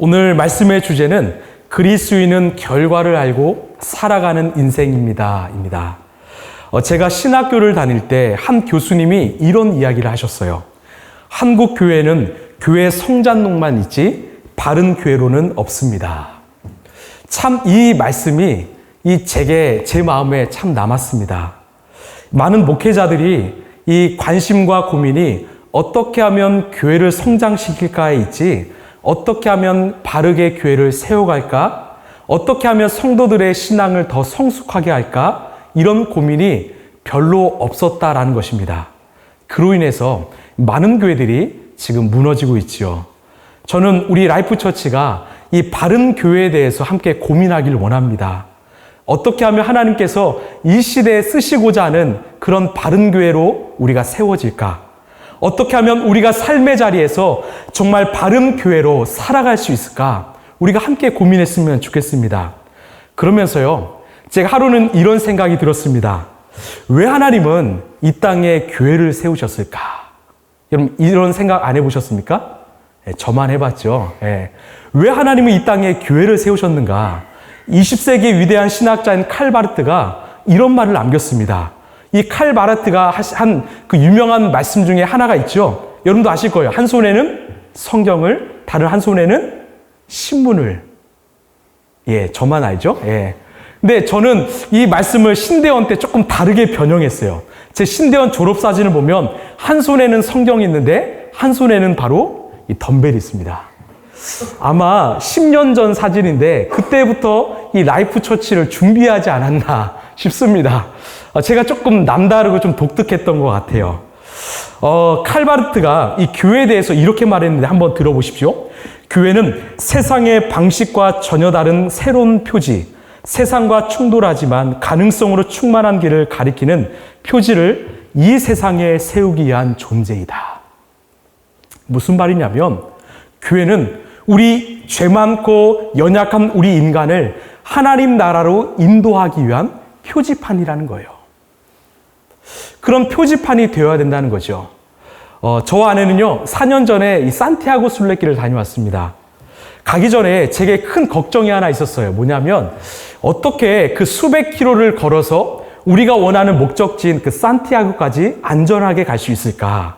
오늘 말씀의 주제는 그리스도인은 결과를 알고 살아가는 인생입니다. 제가 신학교를 다닐 때 한 교수님이 이런 이야기를 하셨어요. 한국 교회는 교회 성장록만 있지 바른 교회로는 없습니다. 참 이 말씀이 제 마음에 참 남았습니다. 많은 목회자들이 이 관심과 고민이 어떻게 하면 교회를 성장시킬까에 있지 어떻게 하면 바르게 교회를 세워갈까? 어떻게 하면 성도들의 신앙을 더 성숙하게 할까? 이런 고민이 별로 없었다라는 것입니다. 그로 인해서 많은 교회들이 지금 무너지고 있지요. 저는 우리 라이프처치가 이 바른 교회에 대해서 함께 고민하길 원합니다. 어떻게 하면 하나님께서 이 시대에 쓰시고자 하는 그런 바른 교회로 우리가 세워질까? 어떻게 하면 우리가 삶의 자리에서 정말 바른 교회로 살아갈 수 있을까? 우리가 함께 고민했으면 좋겠습니다. 그러면서요, 제가 하루는 이런 생각이 들었습니다. 왜 하나님은 이 땅에 교회를 세우셨을까? 여러분, 이런 생각 안 해보셨습니까? 저만 해봤죠. 왜 하나님은 이 땅에 교회를 세우셨는가? 20세기 위대한 신학자인 칼 바르트가 이런 말을 남겼습니다. 이 칼 바르트가 한 그 유명한 말씀 중에 하나가 있죠. 여러분도 아실 거예요. 한 손에는 성경을, 다른 한 손에는 신문을. 저만 알죠? 근데 저는 이 말씀을 신대원 때 조금 다르게 변형했어요. 제 신대원 졸업사진을 보면 한 손에는 성경이 있는데 한 손에는 바로 이 덤벨이 있습니다. 아마 10년 전 사진인데 그때부터 이 라이프 처치를 준비하지 않았나 싶습니다. 제가 조금 남다르고 좀 독특했던 것 같아요. 칼 바르트가 이 교회에 대해서 이렇게 말했는데 한번 들어보십시오. 교회는 세상의 방식과 전혀 다른 새로운 표지, 세상과 충돌하지만 가능성으로 충만한 길을 가리키는 표지를 이 세상에 세우기 위한 존재이다. 무슨 말이냐면 교회는 우리 죄 많고 연약한 우리 인간을 하나님 나라로 인도하기 위한 표지판이라는 거예요. 그런 표지판이 되어야 된다는 거죠. 저와 아내는요, 4년 전에 이 산티아고 순례길을 다녀왔습니다. 가기 전에 제게 큰 걱정이 하나 있었어요. 뭐냐면, 어떻게 그 수백 킬로를 걸어서 우리가 원하는 목적지인 그 산티아고까지 안전하게 갈 수 있을까?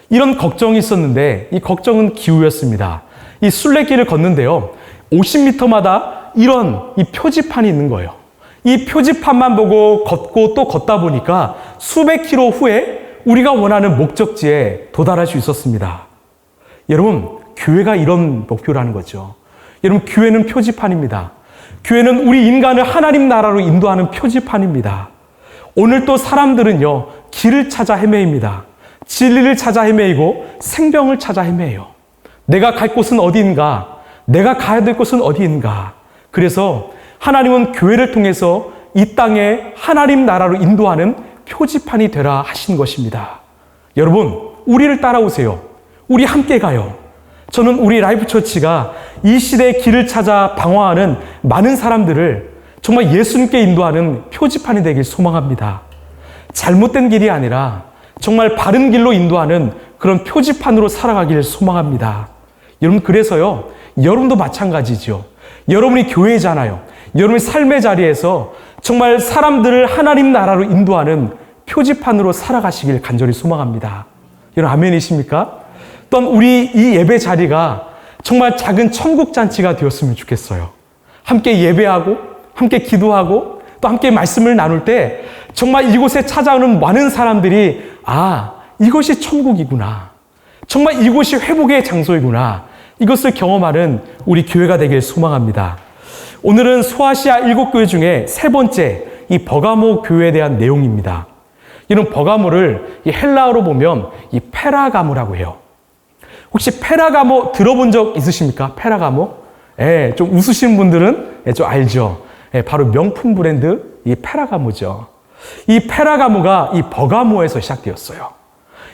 이런 걱정이 있었는데, 이 걱정은 기우였습니다. 이 순례길을 걷는데요, 50m마다 이런 이 표지판이 있는 거예요. 이 표지판만 보고 걷고 또 걷다 보니까 수백 킬로 후에 우리가 원하는 목적지에 도달할 수 있었습니다. 여러분, 교회가 이런 목표라는 거죠. 여러분, 교회는 표지판입니다. 교회는 우리 인간을 하나님 나라로 인도하는 표지판입니다. 오늘 또 사람들은요, 길을 찾아 헤매입니다. 진리를 찾아 헤매이고 생명을 찾아 헤매요. 내가 갈 곳은 어디인가? 내가 가야 될 곳은 어디인가? 그래서 하나님은 교회를 통해서 이 땅에 하나님 나라로 인도하는 표지판이 되라 하신 것입니다. 여러분, 우리를 따라오세요. 우리 함께 가요. 저는 우리 라이프 처치가 이 시대의 길을 찾아 방황하는 많은 사람들을 정말 예수님께 인도하는 표지판이 되길 소망합니다. 잘못된 길이 아니라 정말 바른 길로 인도하는 그런 표지판으로 살아가길 소망합니다. 여러분, 그래서요, 여러분도 마찬가지죠. 여러분이 교회잖아요. 여러분의 삶의 자리에서 정말 사람들을 하나님 나라로 인도하는 표지판으로 살아가시길 간절히 소망합니다. 여러분, 아멘이십니까? 또한 우리 이 예배 자리가 정말 작은 천국 잔치가 되었으면 좋겠어요. 함께 예배하고, 함께 기도하고, 또 함께 말씀을 나눌 때 정말 이곳에 찾아오는 많은 사람들이 이것이 천국이구나. 정말 이곳이 회복의 장소이구나. 이것을 경험하는 우리 교회가 되길 소망합니다. 오늘은 소아시아 7교회 중에 세 번째 이 버가모 교회에 대한 내용입니다. 이런 버가모를 이 헬라어로 보면 이 페라가모라고 해요. 혹시 페라가모 들어본 적 있으십니까? 페라가모? 좀 웃으시는 분들은 좀 알죠. 바로 명품 브랜드 이 페라가모죠. 이 페라가모가 이 버가모에서 시작되었어요.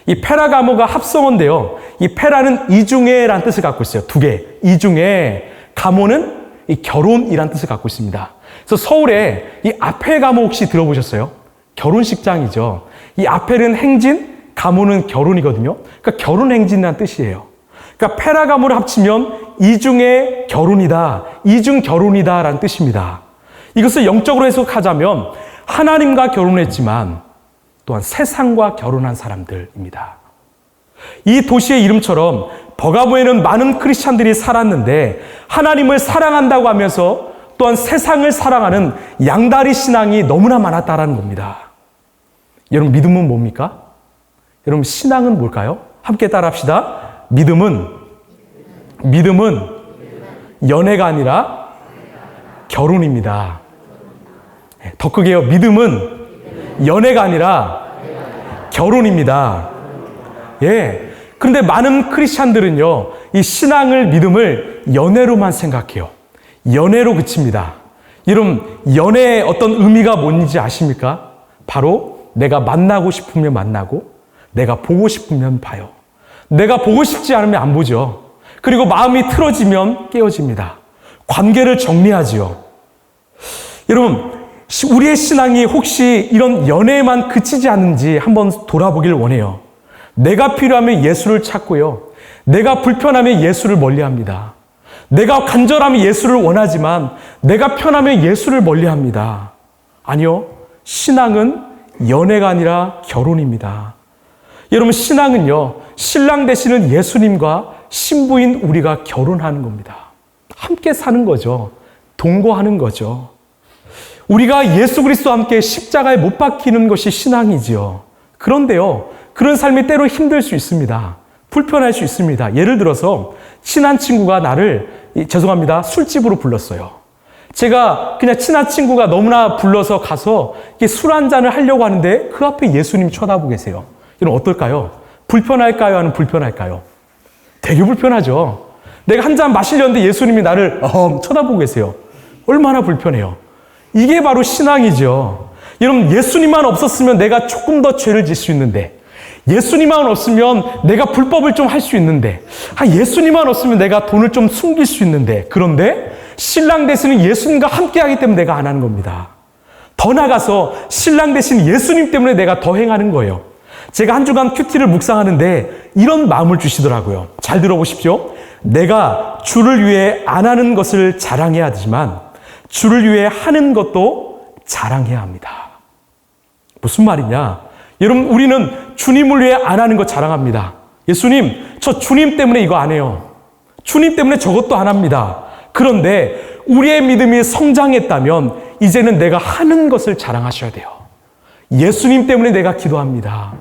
이 페라가모가 합성어인데요. 이 페라는 이중에라는 뜻을 갖고 있어요. 두 개. 이중에. 가모는 이 결혼이라는 뜻을 갖고 있습니다. 그래서 서울에 이 아펠가모 혹시 들어보셨어요? 결혼식장이죠. 이 아펠은 행진, 가모는 결혼이거든요. 그러니까 결혼행진이라는 뜻이에요. 그러니까 페라가모를 합치면 이중의 결혼이다, 이중 결혼이다라는 뜻입니다. 이것을 영적으로 해석하자면 하나님과 결혼했지만 또한 세상과 결혼한 사람들입니다. 이 도시의 이름처럼 버가모에는 많은 크리스찬들이 살았는데 하나님을 사랑한다고 하면서 또한 세상을 사랑하는 양다리 신앙이 너무나 많았다라는 겁니다. 여러분, 믿음은 뭡니까? 여러분, 신앙은 뭘까요? 함께 따라합시다. 믿음은 연애가 아니라 결혼입니다. 더 크게요. 믿음은 연애가 아니라 결혼입니다. 예. 그런데 많은 크리스찬들은요, 이 신앙을, 믿음을 연애로만 생각해요. 연애로 그칩니다. 여러분, 연애의 어떤 의미가 뭔지 아십니까? 바로 내가 만나고 싶으면 만나고, 내가 보고 싶으면 봐요. 내가 보고 싶지 않으면 안 보죠. 그리고 마음이 틀어지면 깨어집니다. 관계를 정리하지요. 여러분, 우리의 신앙이 혹시 이런 연애에만 그치지 않는지 한번 돌아보길 원해요. 내가 필요하면 예수를 찾고요. 내가 불편하면 예수를 멀리합니다. 내가 간절하면 예수를 원하지만 내가 편하면 예수를 멀리합니다. 아니요. 신앙은 연애가 아니라 결혼입니다. 여러분, 신앙은요, 신랑 되시는 예수님과 신부인 우리가 결혼하는 겁니다. 함께 사는 거죠. 동거하는 거죠. 우리가 예수 그리스도와 함께 십자가에 못 박히는 것이 신앙이지요. 그런데요, 그런 삶이 때로 힘들 수 있습니다. 불편할 수 있습니다. 예를 들어서 친한 친구가 나를, 죄송합니다, 술집으로 불렀어요. 제가 그냥 친한 친구가 너무나 불러서 가서 술 한 잔을 하려고 하는데 그 앞에 예수님이 쳐다보고 계세요. 이건 어떨까요? 불편할까요? 아니면 불편할까요? 되게 불편하죠. 내가 한 잔 마시려는데 예수님이 나를 쳐다보고 계세요. 얼마나 불편해요. 이게 바로 신앙이죠. 여러분, 예수님만 없었으면 내가 조금 더 죄를 질 수 있는데, 예수님만 없으면 내가 불법을 좀 할 수 있는데, 예수님만 없으면 내가 돈을 좀 숨길 수 있는데, 그런데 신랑 되시는 예수님과 함께하기 때문에 내가 안 하는 겁니다. 더 나아가서 신랑 되신 예수님 때문에 내가 더 행하는 거예요. 제가 한 주간 큐티를 묵상하는데 이런 마음을 주시더라고요. 잘 들어보십시오. 내가 주를 위해 안 하는 것을 자랑해야 하지만 주를 위해 하는 것도 자랑해야 합니다. 무슨 말이냐? 여러분, 우리는 주님을 위해 안 하는 것 자랑합니다. 예수님, 저 주님 때문에 이거 안 해요. 주님 때문에 저것도 안 합니다. 그런데 우리의 믿음이 성장했다면 이제는 내가 하는 것을 자랑하셔야 돼요. 예수님 때문에 내가 기도합니다.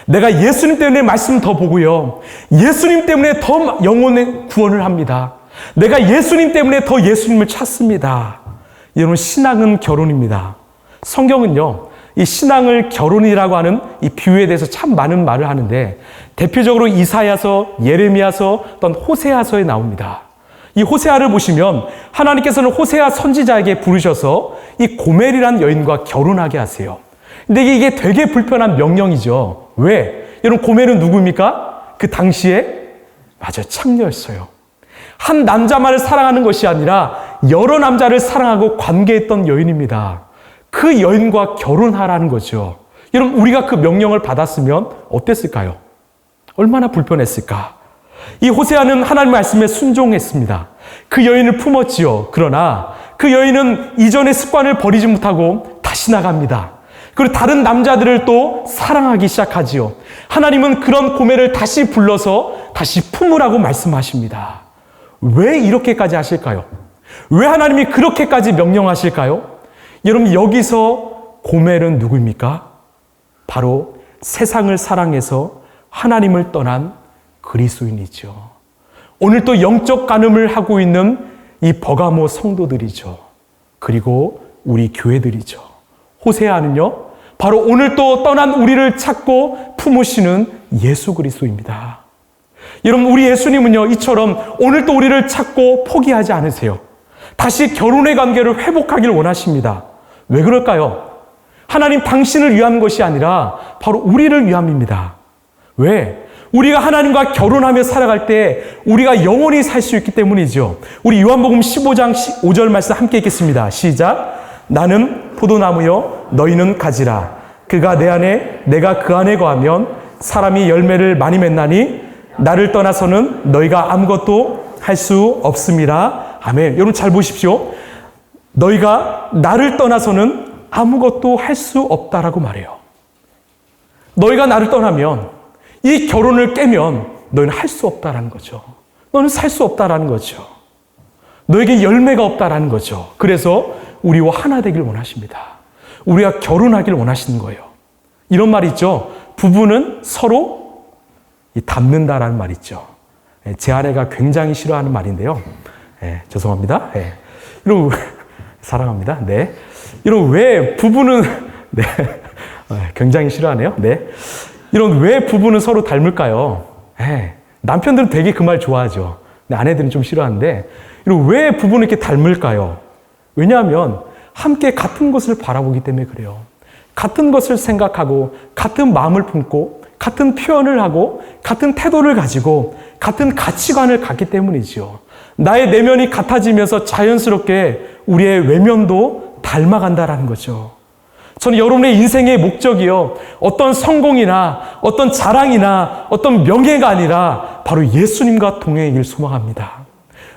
내가 예수님 때문에 말씀 더 보고요. 예수님 때문에 더 영혼의 구원을 합니다. 내가 예수님 때문에 더 예수님을 찾습니다. 여러분, 신앙은 결혼입니다. 성경은요, 이 신앙을 결혼이라고 하는 이 비유에 대해서 참 많은 말을 하는데 대표적으로 이사야서, 예레미야서, 또는 호세아서에 나옵니다. 이 호세아를 보시면 하나님께서는 호세아 선지자에게 부르셔서 이 고멜이라는 여인과 결혼하게 하세요. 근데 이게 되게 불편한 명령이죠. 왜? 여러분, 고멜은 누구입니까? 그 당시에 맞아요, 창녀였어요. 한 남자만을 사랑하는 것이 아니라 여러 남자를 사랑하고 관계했던 여인입니다. 그 여인과 결혼하라는 거죠. 여러분, 우리가 그 명령을 받았으면 어땠을까요? 얼마나 불편했을까? 이 호세아는 하나님 말씀에 순종했습니다. 그 여인을 품었지요. 그러나 그 여인은 이전의 습관을 버리지 못하고 다시 나갑니다. 그리고 다른 남자들을 또 사랑하기 시작하지요. 하나님은 그런 고멜을 다시 불러서 다시 품으라고 말씀하십니다. 왜 이렇게까지 하실까요? 왜 하나님이 그렇게까지 명령하실까요? 여러분, 여기서 고멜은 누구입니까? 바로 세상을 사랑해서 하나님을 떠난 그리스도인이죠. 오늘 또 영적 간음을 하고 있는 이 버가모 성도들이죠. 그리고 우리 교회들이죠. 호세아는요, 바로 오늘 또 떠난 우리를 찾고 품으시는 예수 그리스도입니다. 여러분, 우리 예수님은요, 이처럼 오늘 또 우리를 찾고 포기하지 않으세요. 다시 결혼의 관계를 회복하길 원하십니다. 왜 그럴까요? 하나님 당신을 위한 것이 아니라 바로 우리를 위함입니다. 왜? 우리가 하나님과 결혼하며 살아갈 때 우리가 영원히 살 수 있기 때문이죠. 우리 요한복음 15장 5절 말씀 함께 읽겠습니다. 시작. 나는 포도나무요 너희는 가지라. 그가 내 안에 내가 그 안에 거하면 사람이 열매를 많이 맺나니 나를 떠나서는 너희가 아무것도 할 수 없습니다. 아멘. 여러분 잘 보십시오. 너희가 나를 떠나서는 아무것도 할 수 없다라고 말해요. 너희가 나를 떠나면, 이 결혼을 깨면 너희는 할 수 없다라는 거죠. 너는 살 수 없다라는 거죠. 너에게 열매가 없다라는 거죠. 그래서 우리와 하나 되길 원하십니다. 우리가 결혼하길 원하시는 거예요. 이런 말이 있죠. 부부는 서로 닮는다라는 말이 있죠. 제 아내가 굉장히 싫어하는 말인데요. 죄송합니다. 이런 사랑합니다. 네. 이런 왜 부부는 네. 굉장히 싫어하네요. 네. 이런 왜 부부는 서로 닮을까요? 남편들은 되게 그 말 좋아하죠. 근데 아내들은 좀 싫어하는데, 이런 왜 부부는 이렇게 닮을까요? 왜냐하면 함께 같은 것을 바라보기 때문에 그래요. 같은 것을 생각하고 같은 마음을 품고 같은 표현을 하고 같은 태도를 가지고 같은 가치관을 갖기 때문이지요. 나의 내면이 같아지면서 자연스럽게 우리의 외면도 닮아간다라는 거죠. 저는 여러분의 인생의 목적이요, 어떤 성공이나 어떤 자랑이나 어떤 명예가 아니라 바로 예수님과 동행하길 소망합니다.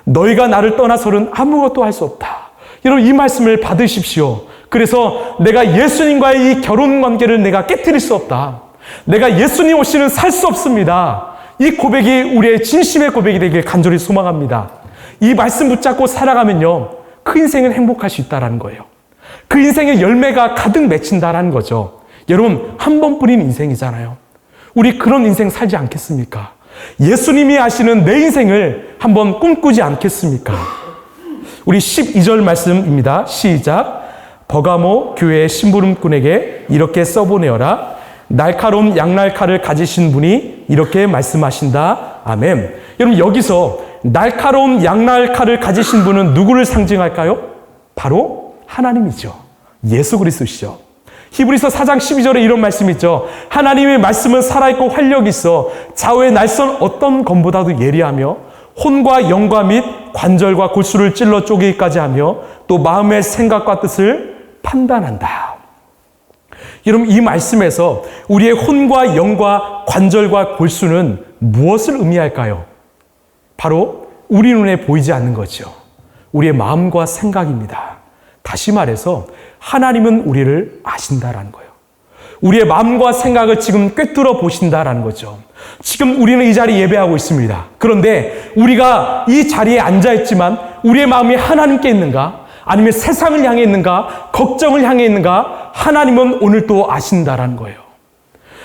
너희가 나를 떠나서는 아무것도 할 수 없다. 여러분 이 말씀을 받으십시오. 그래서 내가 예수님과의 이 결혼 관계를 내가 깨트릴 수 없다. 내가 예수님 없이는 살 수 없습니다. 이 고백이 우리의 진심의 고백이 되길 간절히 소망합니다. 이 말씀 붙잡고 살아가면요, 그 인생은 행복할 수 있다는 거예요. 그 인생의 열매가 가득 맺힌다는 거죠. 여러분 한 번뿐인 인생이잖아요. 우리 그런 인생 살지 않겠습니까? 예수님이 하시는 내 인생을 한번 꿈꾸지 않겠습니까? 우리 12절 말씀입니다. 시작. 버가모 교회의 심부름꾼에게 이렇게 써보내어라. 날카로운 양날칼을 가지신 분이 이렇게 말씀하신다. 아멘. 여러분 여기서 날카로운 양날칼을 가지신 분은 누구를 상징할까요? 바로 하나님이죠. 예수 그리스도시죠. 히브리서 4장 12절에 이런 말씀이 있죠. 하나님의 말씀은 살아있고 활력이 있어 좌우의 날선 어떤 검보다도 예리하며 혼과 영과 및 관절과 골수를 찔러 쪼개기까지 하며 또 마음의 생각과 뜻을 판단한다. 여러분 이 말씀에서 우리의 혼과 영과 관절과 골수는 무엇을 의미할까요? 바로 우리 눈에 보이지 않는 거죠. 우리의 마음과 생각입니다. 다시 말해서 하나님은 우리를 아신다라는 거예요. 우리의 마음과 생각을 지금 꿰뚫어 보신다라는 거죠. 지금 우리는 이 자리에 예배하고 있습니다. 그런데 우리가 이 자리에 앉아있지만 우리의 마음이 하나님께 있는가? 아니면 세상을 향해 있는가? 걱정을 향해 있는가? 하나님은 오늘 또 아신다라는 거예요.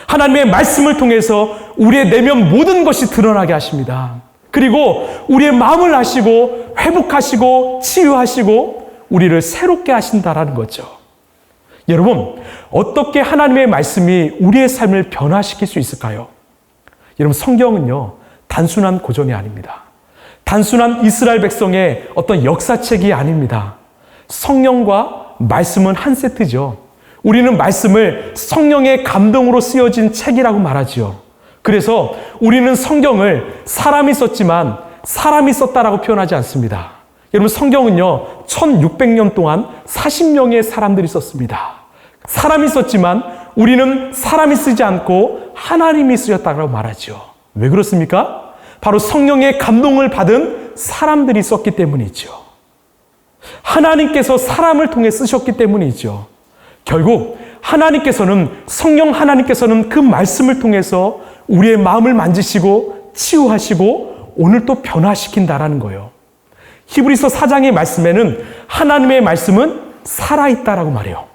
하나님의 말씀을 통해서 우리의 내면 모든 것이 드러나게 하십니다. 그리고 우리의 마음을 아시고 회복하시고 치유하시고 우리를 새롭게 하신다라는 거죠. 여러분, 어떻게 하나님의 말씀이 우리의 삶을 변화시킬 수 있을까요? 여러분, 성경은요, 단순한 고전이 아닙니다. 단순한 이스라엘 백성의 어떤 역사책이 아닙니다. 성령과 말씀은 한 세트죠. 우리는 말씀을 성령의 감동으로 쓰여진 책이라고 말하지요. 그래서 우리는 성경을 사람이 썼지만 사람이 썼다라고 표현하지 않습니다. 여러분 성경은요 1600년 동안 40명의 사람들이 썼습니다. 사람이 썼지만 우리는 사람이 쓰지 않고 하나님이 쓰셨다고 말하죠. 왜 그렇습니까? 바로 성령의 감동을 받은 사람들이 썼기 때문이죠. 하나님께서 사람을 통해 쓰셨기 때문이죠. 결국 하나님께서는 성령 하나님께서는 그 말씀을 통해서 우리의 마음을 만지시고 치유하시고 오늘 또 변화시킨다라는 거예요. 히브리서 4장의 말씀에는 하나님의 말씀은 살아있다라고 말해요.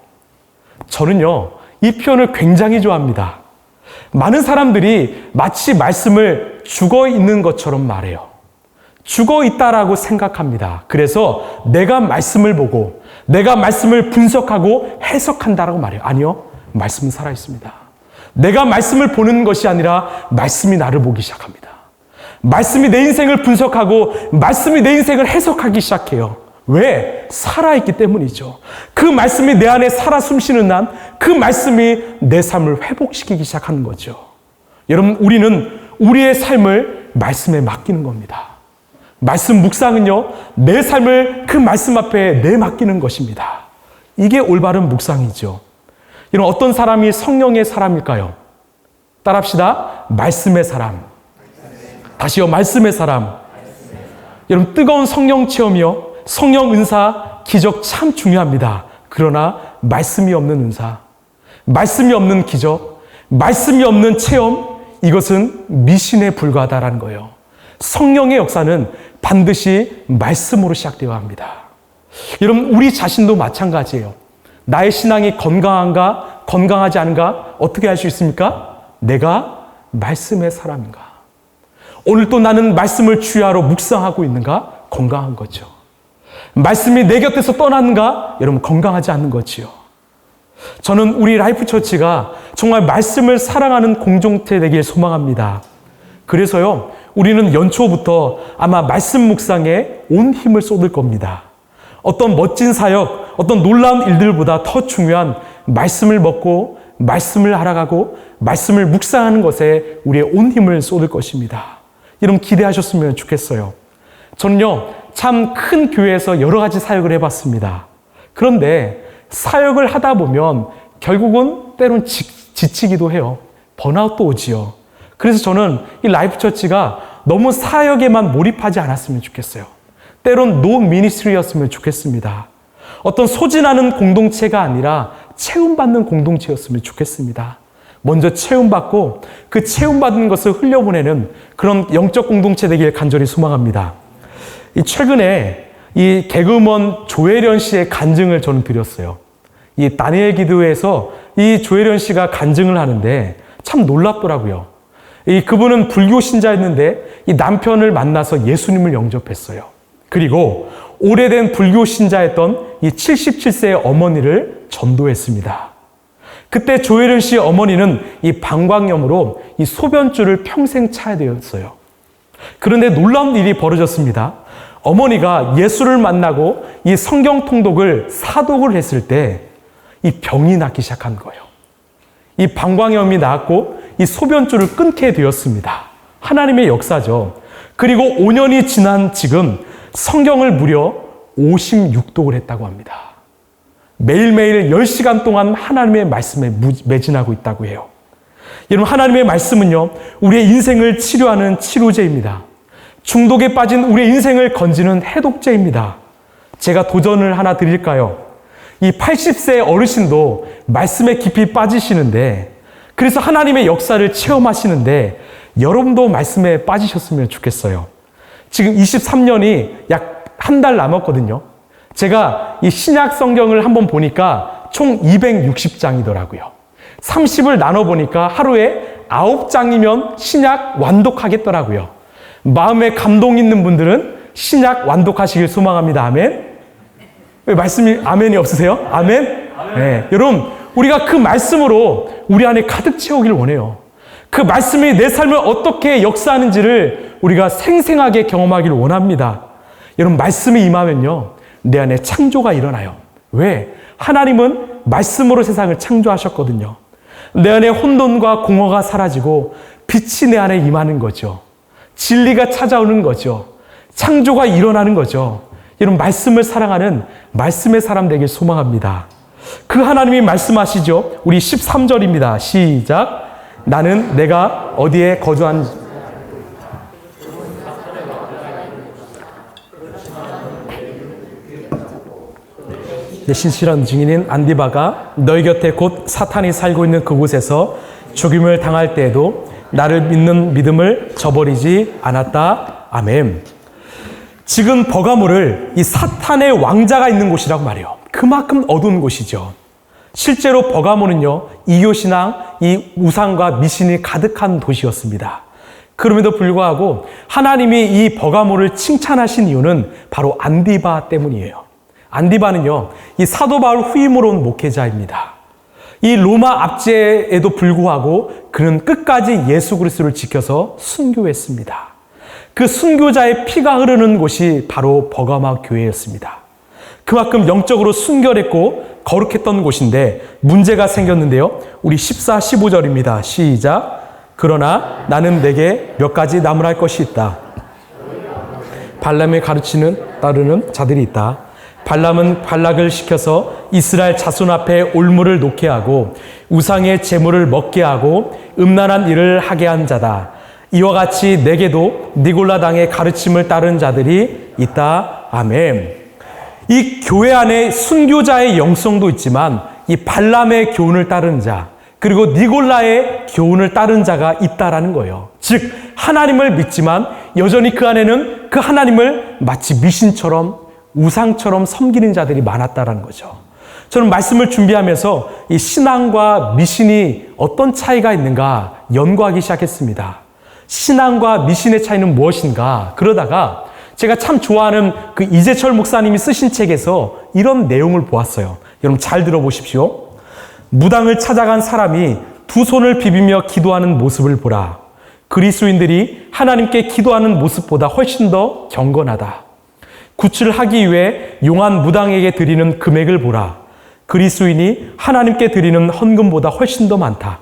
저는요, 이 표현을 굉장히 좋아합니다. 많은 사람들이 마치 말씀을 죽어 있는 것처럼 말해요. 죽어 있다라고 생각합니다. 그래서 내가 말씀을 보고 내가 말씀을 분석하고 해석한다라고 말해요. 아니요, 말씀은 살아있습니다. 내가 말씀을 보는 것이 아니라 말씀이 나를 보기 시작합니다. 말씀이 내 인생을 분석하고 말씀이 내 인생을 해석하기 시작해요. 왜? 살아있기 때문이죠. 그 말씀이 내 안에 살아 숨쉬는 한 그 말씀이 내 삶을 회복시키기 시작하는 거죠. 여러분, 우리는 우리의 삶을 말씀에 맡기는 겁니다. 말씀 묵상은요, 내 삶을 그 말씀 앞에 내맡기는 것입니다. 이게 올바른 묵상이죠. 이런 어떤 사람이 성령의 사람일까요? 따라합시다. 말씀의 사람. 다시요, 말씀의 사람. 여러분, 뜨거운 성령 체험이요, 성령 은사, 기적 참 중요합니다. 그러나 말씀이 없는 은사, 말씀이 없는 기적, 말씀이 없는 체험, 이것은 미신에 불과하다라는 거예요. 성령의 역사는 반드시 말씀으로 시작되어야 합니다. 여러분, 우리 자신도 마찬가지예요. 나의 신앙이 건강한가, 건강하지 않은가 어떻게 알 수 있습니까? 내가 말씀의 사람인가? 오늘 또 나는 말씀을 주야로 묵상하고 있는가? 건강한 거죠. 말씀이 내 곁에서 떠나는가? 여러분, 건강하지 않는 거지요. 저는 우리 라이프 처치가 정말 말씀을 사랑하는 공동체 되길 소망합니다. 그래서요, 우리는 연초부터 아마 말씀 묵상에 온 힘을 쏟을 겁니다. 어떤 멋진 사역, 어떤 놀라운 일들보다 더 중요한 말씀을 먹고 말씀을 알아가고 말씀을 묵상하는 것에 우리의 온 힘을 쏟을 것입니다. 여러분, 기대하셨으면 좋겠어요. 저는요, 참 큰 교회에서 여러 가지 사역을 해봤습니다. 그런데 사역을 하다 보면 결국은 때론 지치기도 해요. 번아웃도 오지요. 그래서 저는 이 라이프 처치가 너무 사역에만 몰입하지 않았으면 좋겠어요. 때론 노 미니스트리였으면 좋겠습니다. 어떤 소진하는 공동체가 아니라 체험받는 공동체였으면 좋겠습니다. 먼저 체험받고 그 체험받은 것을 흘려보내는 그런 영적 공동체 되길 간절히 소망합니다. 최근에 이 개그우먼 조혜련 씨의 간증을 저는 드렸어요. 이 다니엘 기도회에서 이 조혜련 씨가 간증을 하는데 참 놀랍더라고요. 그분은 불교 신자였는데 이 남편을 만나서 예수님을 영접했어요. 그리고 오래된 불교 신자였던 이 77세의 어머니를 전도했습니다. 그때 조혜련 씨 어머니는 이 방광염으로 이 소변줄을 평생 차야 되었어요. 그런데 놀라운 일이 벌어졌습니다. 어머니가 예수를 만나고 이 성경 통독을 사독을 했을 때 이 병이 낫기 시작한 거예요. 이 방광염이 나았고 이 소변줄을 끊게 되었습니다. 하나님의 역사죠. 그리고 5년이 지난 지금 성경을 무려 56독을 했다고 합니다. 매일매일 10시간 동안 하나님의 말씀에 매진하고 있다고 해요. 여러분, 하나님의 말씀은요, 우리의 인생을 치료하는 치료제입니다. 중독에 빠진 우리의 인생을 건지는 해독제입니다. 제가 도전을 하나 드릴까요? 이 80세 어르신도 말씀에 깊이 빠지시는데, 그래서 하나님의 역사를 체험하시는데 여러분도 말씀에 빠지셨으면 좋겠어요. 지금 23년이 약 한 달 남았거든요. 제가 이 신약 성경을 한번 보니까 총 260장이더라고요. 30을 나눠보니까 하루에 9장이면 신약 완독하겠더라고요. 마음에 감동 있는 분들은 신약 완독하시길 소망합니다. 아멘. 왜 말씀이 아멘이 없으세요? 아멘. 네. 여러분, 우리가 그 말씀으로 우리 안에 가득 채우기를 원해요. 그 말씀이 내 삶을 어떻게 역사하는지를 우리가 생생하게 경험하기를 원합니다. 여러분, 말씀이 임하면요, 내 안에 창조가 일어나요. 왜? 하나님은 말씀으로 세상을 창조하셨거든요. 내 안에 혼돈과 공허가 사라지고 빛이 내 안에 임하는 거죠. 진리가 찾아오는 거죠. 창조가 일어나는 거죠. 여러분, 말씀을 사랑하는 말씀의 사람 되길 소망합니다. 그 하나님이 말씀하시죠. 우리 13절입니다. 시작. 나는 내가 어디에 거주한 신실한 증인인 안디바가 너희 곁에 곧 사탄이 살고 있는 그곳에서 죽임을 당할 때에도 나를 믿는 믿음을 저버리지 않았다. 아멘. 지금 버가모를 이 사탄의 왕자가 있는 곳이라고 말해요. 그만큼 어두운 곳이죠. 실제로 버가모는요, 이교신앙, 이 우상과 미신이 가득한 도시였습니다. 그럼에도 불구하고 하나님이 이 버가모를 칭찬하신 이유는 바로 안디바 때문이에요. 안디바는요, 이 사도 바울 후임으로 온 목회자입니다. 이 로마 압제에도 불구하고 그는 끝까지 예수 그리스도를 지켜서 순교했습니다. 그 순교자의 피가 흐르는 곳이 바로 버가마 교회였습니다. 그만큼 영적으로 순결했고 거룩했던 곳인데 문제가 생겼는데요. 우리 14, 15절입니다. 시작. 그러나 나는 내게 몇 가지 나무랄 것이 있다. 발람의 따르는 자들이 있다. 발람은 발락을 시켜서 이스라엘 자손 앞에 올무를 놓게 하고 우상의 제물을 먹게 하고 음란한 일을 하게 한 자다. 이와 같이 내게도 니골라당의 가르침을 따른 자들이 있다. 아멘. 이 교회 안에 순교자의 영성도 있지만 이 발람의 교훈을 따르는 자, 그리고 니골라의 교훈을 따른 자가 있다라는 거예요. 즉 하나님을 믿지만 여전히 그 안에는 그 하나님을 마치 미신처럼 우상처럼 섬기는 자들이 많았다라는 거죠. 저는 말씀을 준비하면서 이 신앙과 미신이 어떤 차이가 있는가 연구하기 시작했습니다. 신앙과 미신의 차이는 무엇인가? 그러다가 제가 참 좋아하는 그 이재철 목사님이 쓰신 책에서 이런 내용을 보았어요. 여러분 잘 들어보십시오. 무당을 찾아간 사람이 두 손을 비비며 기도하는 모습을 보라. 그리스도인들이 하나님께 기도하는 모습보다 훨씬 더 경건하다. 구출을 하기 위해 용한 무당에게 드리는 금액을 보라. 그리스도인이 하나님께 드리는 헌금보다 훨씬 더 많다.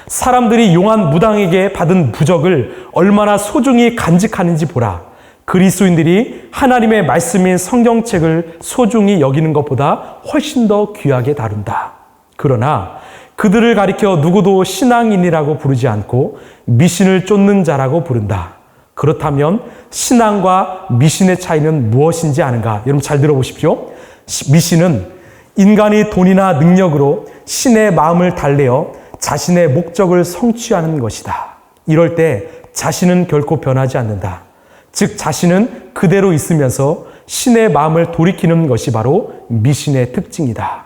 사람들이 용한 무당에게 받은 부적을 얼마나 소중히 간직하는지 보라. 그리스도인들이 하나님의 말씀인 성경책을 소중히 여기는 것보다 훨씬 더 귀하게 다룬다. 그러나 그들을 가리켜 누구도 신앙인이라고 부르지 않고 미신을 쫓는 자라고 부른다. 그렇다면 신앙과 미신의 차이는 무엇인지 아는가? 여러분 잘 들어보십시오. 미신은 인간이 돈이나 능력으로 신의 마음을 달래어 자신의 목적을 성취하는 것이다. 이럴 때 자신은 결코 변하지 않는다. 즉 자신은 그대로 있으면서 신의 마음을 돌이키는 것이 바로 미신의 특징이다.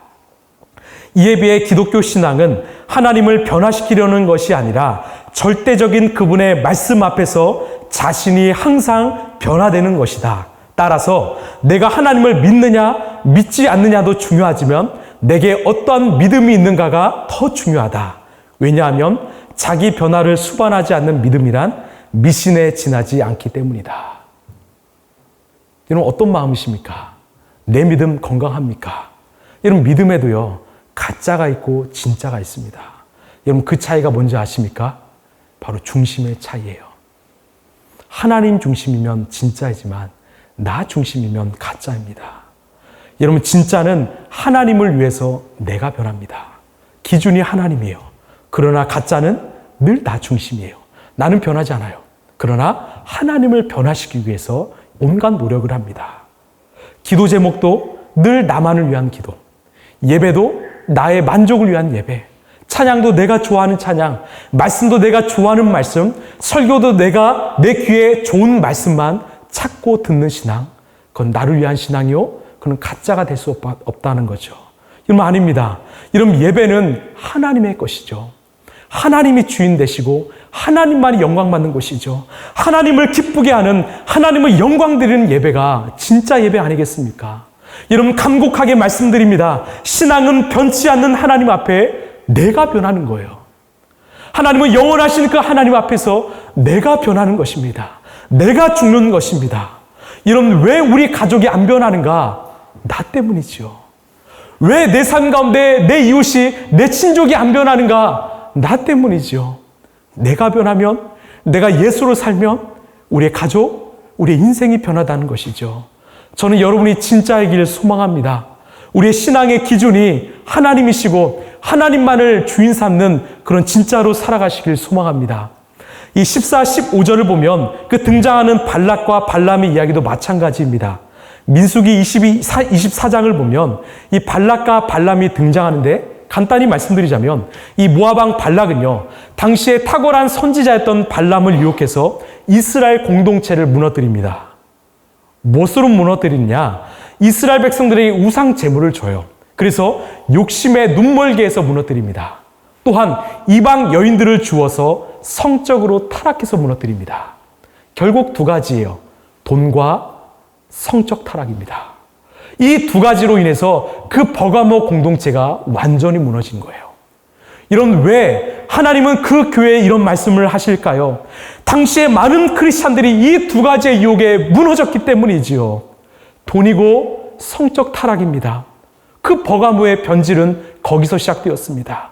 이에 비해 기독교 신앙은 하나님을 변화시키려는 것이 아니라 절대적인 그분의 말씀 앞에서 자신이 항상 변화되는 것이다. 따라서 내가 하나님을 믿느냐 믿지 않느냐도 중요하지만 내게 어떠한 믿음이 있는가가 더 중요하다. 왜냐하면 자기 변화를 수반하지 않는 믿음이란 미신에 지나지 않기 때문이다. 여러분 어떤 마음이십니까? 내 믿음 건강합니까? 여러분 믿음에도요 가짜가 있고 진짜가 있습니다. 여러분 그 차이가 뭔지 아십니까? 바로 중심의 차이예요. 하나님 중심이면 진짜이지만 나 중심이면 가짜입니다. 여러분 진짜는 하나님을 위해서 내가 변합니다. 기준이 하나님이에요. 그러나 가짜는 늘 나 중심이에요. 나는 변하지 않아요. 그러나 하나님을 변화시키기 위해서 온갖 노력을 합니다. 기도 제목도 늘 나만을 위한 기도. 예배도 나의 만족을 위한 예배. 찬양도 내가 좋아하는 찬양. 말씀도 내가 좋아하는 말씀. 설교도 내가 내 귀에 좋은 말씀만 찾고 듣는 신앙. 그건 나를 위한 신앙이요. 그건 가짜가 될 수 없다는 거죠. 여러분 아닙니다. 여러분 예배는 하나님의 것이죠. 하나님이 주인 되시고 하나님만이 영광 받는 것이죠. 하나님을 기쁘게 하는 하나님을 영광 드리는 예배가 진짜 예배 아니겠습니까? 여러분 간곡하게 말씀드립니다. 신앙은 변치 않는 하나님 앞에 내가 변하는 거예요. 하나님은 영원하신 그 하나님 앞에서 내가 변하는 것입니다. 내가 죽는 것입니다. 여러분 왜 우리 가족이 안 변하는가? 나 때문이죠. 왜 내 삶 가운데 내 이웃이 내 친족이 안 변하는가? 나 때문이죠. 내가 변하면 내가 예수로 살면 우리의 가족, 우리의 인생이 변하다는 것이죠. 저는 여러분이 진짜의 길을 소망합니다. 우리의 신앙의 기준이 하나님이시고 하나님만을 주인 삼는 그런 진짜로 살아가시길 소망합니다. 이 14, 15절을 보면 그 등장하는 발락과 발람의 이야기도 마찬가지입니다. 민수기 24장을 보면 이 발락과 발람이 등장하는데 간단히 말씀드리자면 이 모압왕 발락은요 당시에 탁월한 선지자였던 발람을 유혹해서 이스라엘 공동체를 무너뜨립니다. 무엇으로 무너뜨리느냐? 이스라엘 백성들에게 우상 제물을 줘요. 그래서 욕심에 눈멀게 해서 무너뜨립니다. 또한 이방 여인들을 주어서 성적으로 타락해서 무너뜨립니다. 결국 두 가지예요. 돈과 성적 타락입니다. 이 두 가지로 인해서 그 버가모 공동체가 완전히 무너진 거예요. 이런 왜 하나님은 그 교회에 이런 말씀을 하실까요? 당시에 많은 크리스찬들이 이 두 가지의 유혹에 무너졌기 때문이지요. 돈이고 성적 타락입니다. 그 버가모의 변질은 거기서 시작되었습니다.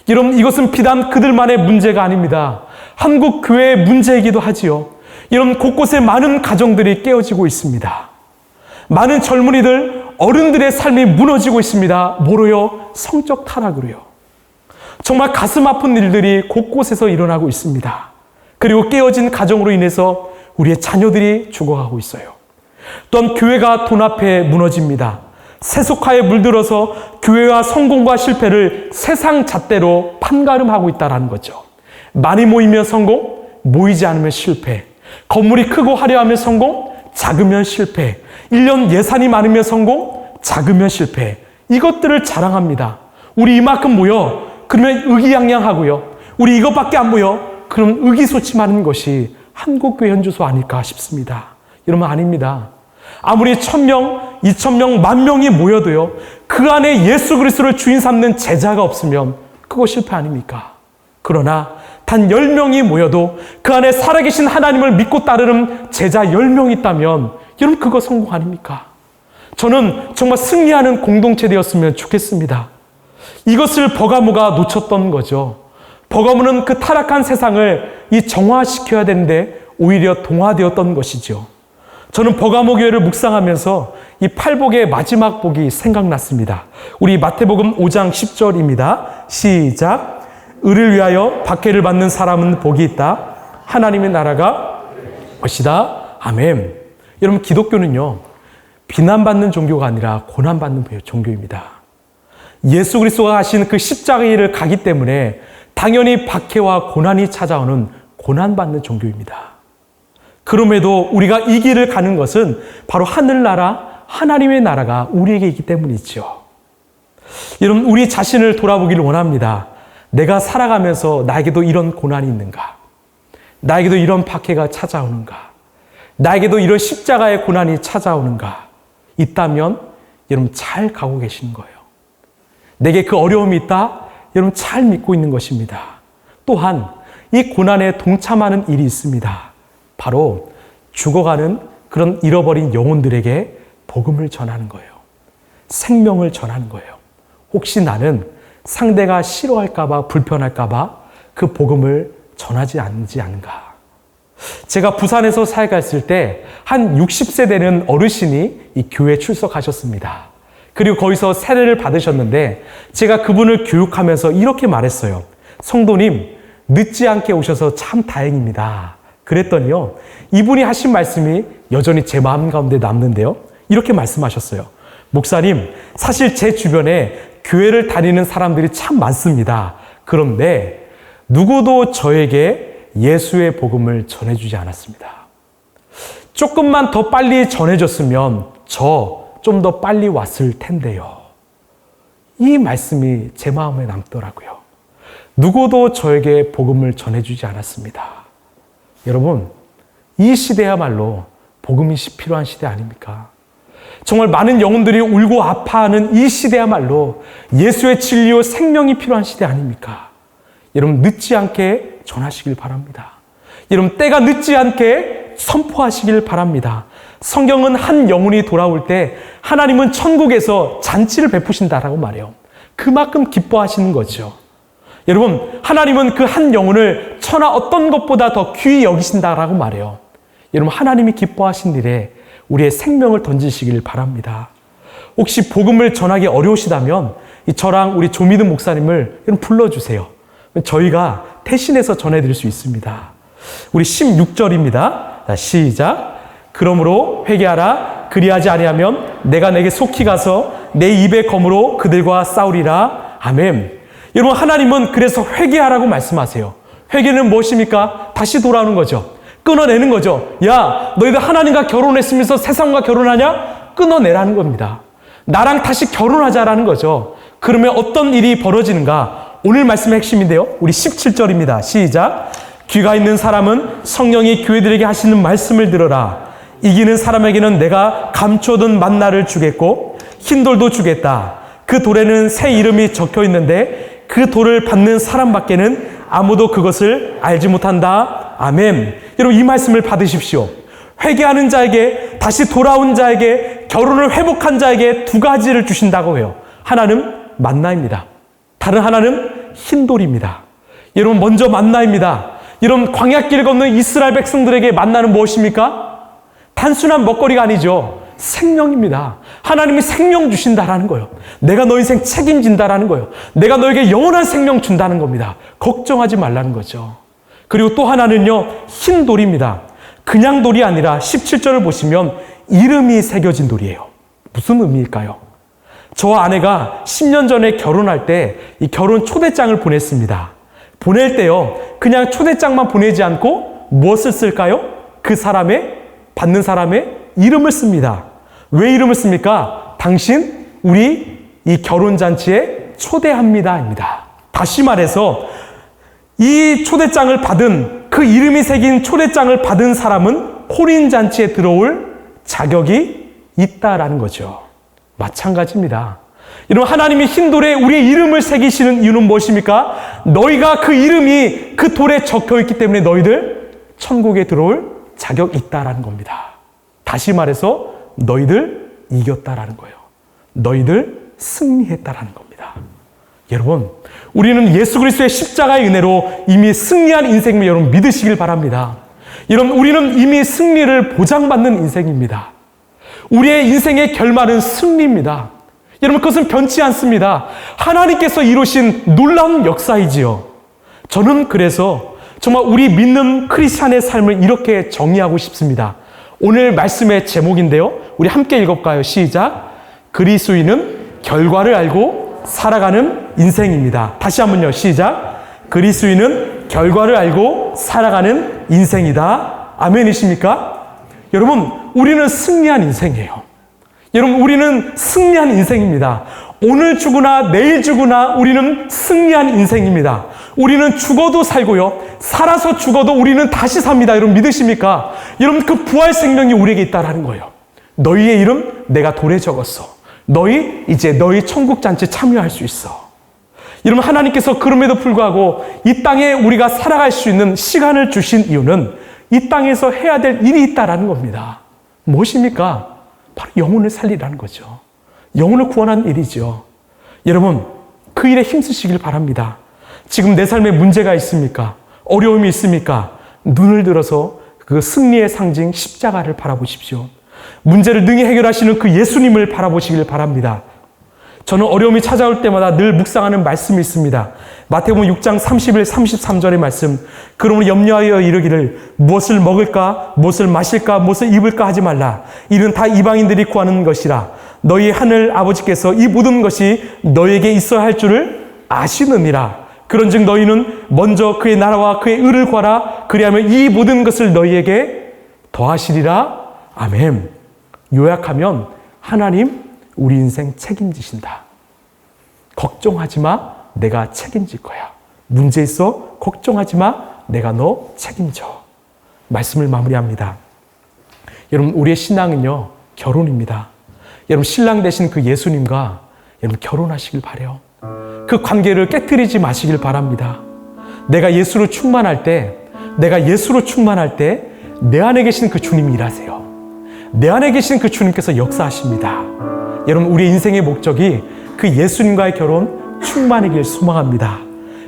여러분 이것은 비단 그들만의 문제가 아닙니다. 한국 교회의 문제이기도 하지요. 여러분 곳곳에 많은 가정들이 깨어지고 있습니다. 많은 젊은이들, 어른들의 삶이 무너지고 있습니다. 뭐로요? 성적 타락으로요. 정말 가슴 아픈 일들이 곳곳에서 일어나고 있습니다. 그리고 깨어진 가정으로 인해서 우리의 자녀들이 죽어가고 있어요. 또한 교회가 돈 앞에 무너집니다. 세속화에 물들어서 교회와 성공과 실패를 세상 잣대로 판가름하고 있다는 거죠. 많이 모이면 성공, 모이지 않으면 실패. 건물이 크고 화려하면 성공, 작으면 실패. 1년 예산이 많으면 성공, 작으면 실패. 이것들을 자랑합니다. 우리 이만큼 모여, 그러면 의기양양하고요. 우리 이것밖에 안 모여, 그럼 의기소침하는 것이 한국교회 현주소 아닐까 싶습니다. 여러분, 아닙니다. 아무리 1,000명, 2,000명, 10,000명이 모여도요, 그 안에 예수 그리스도를 주인 삼는 제자가 없으면 그거 실패 아닙니까? 그러나 단 10명이 모여도 그 안에 살아계신 하나님을 믿고 따르는 제자 10명 있다면 여러분, 그거 성공 아닙니까? 저는 정말 승리하는 공동체 되었으면 좋겠습니다. 이것을 버가모가 놓쳤던 거죠. 버가모는 그 타락한 세상을 정화시켜야 되는데 오히려 동화되었던 것이죠. 저는 버가모 교회를 묵상하면서 이 팔복의 마지막 복이 생각났습니다. 우리 마태복음 5장 10절입니다. 시작. 의를 위하여 박해를 받는 사람은 복이 있다. 하나님의 나라가 것이다. 아멘. 여러분, 기독교는요, 비난받는 종교가 아니라 고난받는 종교입니다. 예수 그리스도가 하신 그 십자가의 일을 가기 때문에 당연히 박해와 고난이 찾아오는 고난받는 종교입니다. 그럼에도 우리가 이 길을 가는 것은 바로 하늘나라, 하나님의 나라가 우리에게 있기 때문이죠. 여러분, 우리 자신을 돌아보기를 원합니다. 내가 살아가면서 나에게도 이런 고난이 있는가? 나에게도 이런 박해가 찾아오는가? 나에게도 이런 십자가의 고난이 찾아오는가? 있다면 여러분, 잘 가고 계시는 거예요. 내게 그 어려움이 있다? 여러분, 잘 믿고 있는 것입니다. 또한 이 고난에 동참하는 일이 있습니다. 바로 죽어가는 그런 잃어버린 영혼들에게 복음을 전하는 거예요. 생명을 전하는 거예요. 혹시 나는 상대가 싫어할까봐, 불편할까봐 그 복음을 전하지 않는지 않은가? 제가 부산에서 사회 갔을 때 한 60세 되는 어르신이 이 교회에 출석하셨습니다. 그리고 거기서 세례를 받으셨는데 제가 그분을 교육하면서 이렇게 말했어요. 성도님, 늦지 않게 오셔서 참 다행입니다. 그랬더니요, 이분이 하신 말씀이 여전히 제 마음 가운데 남는데요. 이렇게 말씀하셨어요. 목사님, 사실 제 주변에 교회를 다니는 사람들이 참 많습니다. 그런데 누구도 저에게 예수의 복음을 전해주지 않았습니다. 조금만 더 빨리 전해줬으면 저 좀 더 빨리 왔을 텐데요. 이 말씀이 제 마음에 남더라고요. 누구도 저에게 복음을 전해주지 않았습니다. 여러분, 이 시대야말로 복음이 필요한 시대 아닙니까? 정말 많은 영혼들이 울고 아파하는 이 시대야말로 예수의 진리와 생명이 필요한 시대 아닙니까? 여러분, 늦지 않게 전하시길 바랍니다. 여러분, 때가 늦지 않게 선포하시길 바랍니다. 성경은 한 영혼이 돌아올 때 하나님은 천국에서 잔치를 베푸신다라고 말해요. 그만큼 기뻐하시는 거죠. 여러분, 하나님은 그 한 영혼을 천하 어떤 것보다 더 귀히 여기신다라고 말해요. 여러분, 하나님이 기뻐하신 일에 우리의 생명을 던지시길 바랍니다. 혹시 복음을 전하기 어려우시다면 저랑 우리 조미든 목사님을 불러주세요. 저희가 대신해서 전해드릴 수 있습니다. 우리 16절입니다. 시작. 그러므로 회개하라. 그리하지 아니하면 내가 내게 속히 가서 내 입의 검으로 그들과 싸우리라. 아멘. 여러분, 하나님은 그래서 회개하라고 말씀하세요. 회개는 무엇입니까? 다시 돌아오는 거죠. 끊어내는 거죠. 야, 너희들 하나님과 결혼했으면서 세상과 결혼하냐? 끊어내라는 겁니다. 나랑 다시 결혼하자라는 거죠. 그러면 어떤 일이 벌어지는가? 오늘 말씀의 핵심인데요. 우리 17절입니다. 시작. 귀가 있는 사람은 성령이 교회들에게 하시는 말씀을 들어라. 이기는 사람에게는 내가 감춰둔 만나를 주겠고 흰 돌도 주겠다. 그 돌에는 새 이름이 적혀 있는데 그 돌을 받는 사람밖에는 아무도 그것을 알지 못한다. 아멘. 여러분, 이 말씀을 받으십시오. 회개하는 자에게, 다시 돌아온 자에게, 결혼을 회복한 자에게 두 가지를 주신다고 해요. 하나는 만나입니다. 다른 하나는 흰 돌입니다. 여러분, 먼저 만나입니다. 여러분, 광야길 걷는 이스라엘 백성들에게 만나는 무엇입니까? 단순한 먹거리가 아니죠. 생명입니다. 하나님이 생명 주신다라는 거예요. 내가 너 인생 책임진다라는 거예요. 내가 너에게 영원한 생명 준다는 겁니다. 걱정하지 말라는 거죠. 그리고 또 하나는요, 흰 돌입니다. 그냥 돌이 아니라 17절을 보시면 이름이 새겨진 돌이에요. 무슨 의미일까요? 저와 아내가 10년 전에 결혼할 때 이 결혼 초대장을 보냈습니다. 보낼 때요, 그냥 초대장만 보내지 않고 무엇을 쓸까요? 그 사람의, 받는 사람의 이름을 씁니다. 왜 이름을 씁니까? 당신, 우리 이 결혼잔치에 초대합니다입니다. 다시 말해서 이 초대장을 받은, 그 이름이 새긴 초대장을 받은 사람은 혼인잔치에 들어올 자격이 있다라는 거죠. 마찬가지입니다. 여러분, 하나님이 흰 돌에 우리의 이름을 새기시는 이유는 무엇입니까? 너희가 그 이름이 그 돌에 적혀있기 때문에 너희들 천국에 들어올 자격이 있다라는 겁니다. 다시 말해서 너희들 이겼다라는 거예요. 너희들 승리했다라는 겁니다. 여러분, 우리는 예수 그리스도의 십자가의 은혜로 이미 승리한 인생임을 여러분 믿으시길 바랍니다. 여러분, 우리는 이미 승리를 보장받는 인생입니다. 우리의 인생의 결말은 승리입니다. 여러분, 그것은 변치 않습니다. 하나님께서 이루신 놀라운 역사이지요. 저는 그래서 정말 우리 믿는 크리스찬의 삶을 이렇게 정의하고 싶습니다. 오늘 말씀의 제목인데요, 우리 함께 읽어볼까요? 시작. 그리스도인은 결과를 알고 살아가는 인생입니다. 다시 한번요. 시작. 그리스도인은 결과를 알고 살아가는 인생이다. 아멘이십니까? 여러분, 우리는 승리한 인생이에요. 여러분, 우리는 승리한 인생입니다. 오늘 죽으나 내일 죽으나 우리는 승리한 인생입니다. 우리는 죽어도 살고요, 살아서 죽어도 우리는 다시 삽니다. 여러분, 믿으십니까? 여러분, 그 부활 생명이 우리에게 있다라는 거예요. 너희의 이름 내가 돌에 적었어. 너희 이제 너희 천국 잔치에 참여할 수 있어. 여러분, 하나님께서 그럼에도 불구하고 이 땅에 우리가 살아갈 수 있는 시간을 주신 이유는 이 땅에서 해야 될 일이 있다라는 겁니다. 무엇입니까? 바로 영혼을 살리라는 거죠. 영혼을 구원하는 일이죠. 여러분, 그 일에 힘쓰시길 바랍니다. 지금 내 삶에 문제가 있습니까? 어려움이 있습니까? 눈을 들어서 그 승리의 상징 십자가를 바라보십시오. 문제를 능히 해결하시는 그 예수님을 바라보시길 바랍니다. 저는 어려움이 찾아올 때마다 늘 묵상하는 말씀이 있습니다. 마태복음 6장 31, 33절의 말씀. 그러므로 염려하여 이르기를 무엇을 먹을까, 무엇을 마실까, 무엇을 입을까 하지 말라. 이는 다 이방인들이 구하는 것이라. 너희 하늘 아버지께서 이 모든 것이 너에게 있어야 할 줄을 아시느니라. 그런즉 너희는 먼저 그의 나라와 그의 의를 구하라. 그리하면 이 모든 것을 너희에게 더하시리라. 아멘. 요약하면 하나님 우리 인생 책임지신다. 걱정하지 마. 내가 책임질 거야. 문제 있어? 걱정하지 마. 내가 너 책임져. 말씀을 마무리합니다. 여러분, 우리의 신앙은요, 결혼입니다. 여러분, 신랑 되신 그 예수님과 여러분 결혼하시길 바라요. 그 관계를 깨뜨리지 마시길 바랍니다. 내가 예수로 충만할 때, 내 안에 계신 그 주님이 일하세요. 내 안에 계신 그 주님께서 역사하십니다. 여러분, 우리 인생의 목적이 그 예수님과의 결혼 충만이길 소망합니다.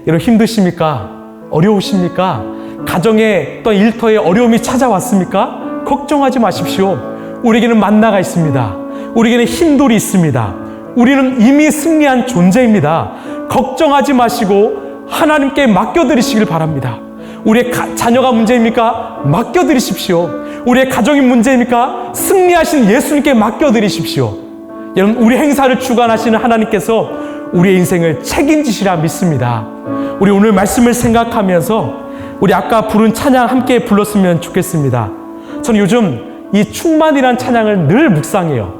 여러분, 힘드십니까? 어려우십니까? 가정에 또 일터에 어려움이 찾아왔습니까? 걱정하지 마십시오. 우리에게는 만나가 있습니다. 우리에게는 흰돌이 있습니다. 우리는 이미 승리한 존재입니다. 걱정하지 마시고 하나님께 맡겨드리시길 바랍니다. 우리의 자녀가 문제입니까? 맡겨드리십시오. 우리의 가정이 문제입니까? 승리하신 예수님께 맡겨드리십시오. 여러분, 우리 행사를 주관하시는 하나님께서 우리의 인생을 책임지시라 믿습니다. 우리 오늘 말씀을 생각하면서 우리 아까 부른 찬양 함께 불렀으면 좋겠습니다. 저는 요즘 이 충만이라는 찬양을 늘 묵상해요.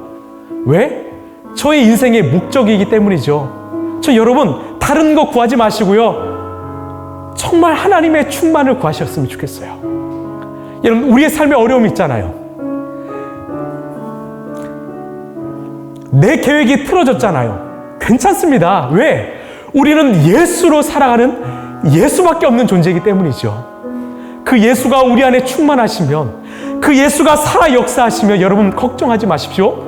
왜? 저의 인생의 목적이기 때문이죠. 여러분, 다른 거 구하지 마시고요, 정말 하나님의 충만을 구하셨으면 좋겠어요. 여러분, 우리의 삶에 어려움이 있잖아요. 내 계획이 틀어졌잖아요. 괜찮습니다. 왜? 우리는 예수로 살아가는 예수밖에 없는 존재이기 때문이죠. 그 예수가 우리 안에 충만하시면, 그 예수가 살아 역사하시면 여러분 걱정하지 마십시오.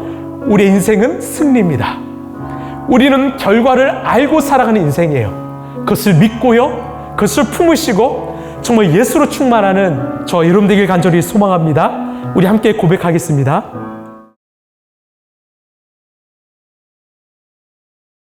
우리의 인생은 승리입니다. 우리는 결과를 알고 살아가는 인생이에요. 그것을 믿고요, 그것을 품으시고 정말 예수로 충만하는 저 여러분 되길 간절히 소망합니다. 우리 함께 고백하겠습니다.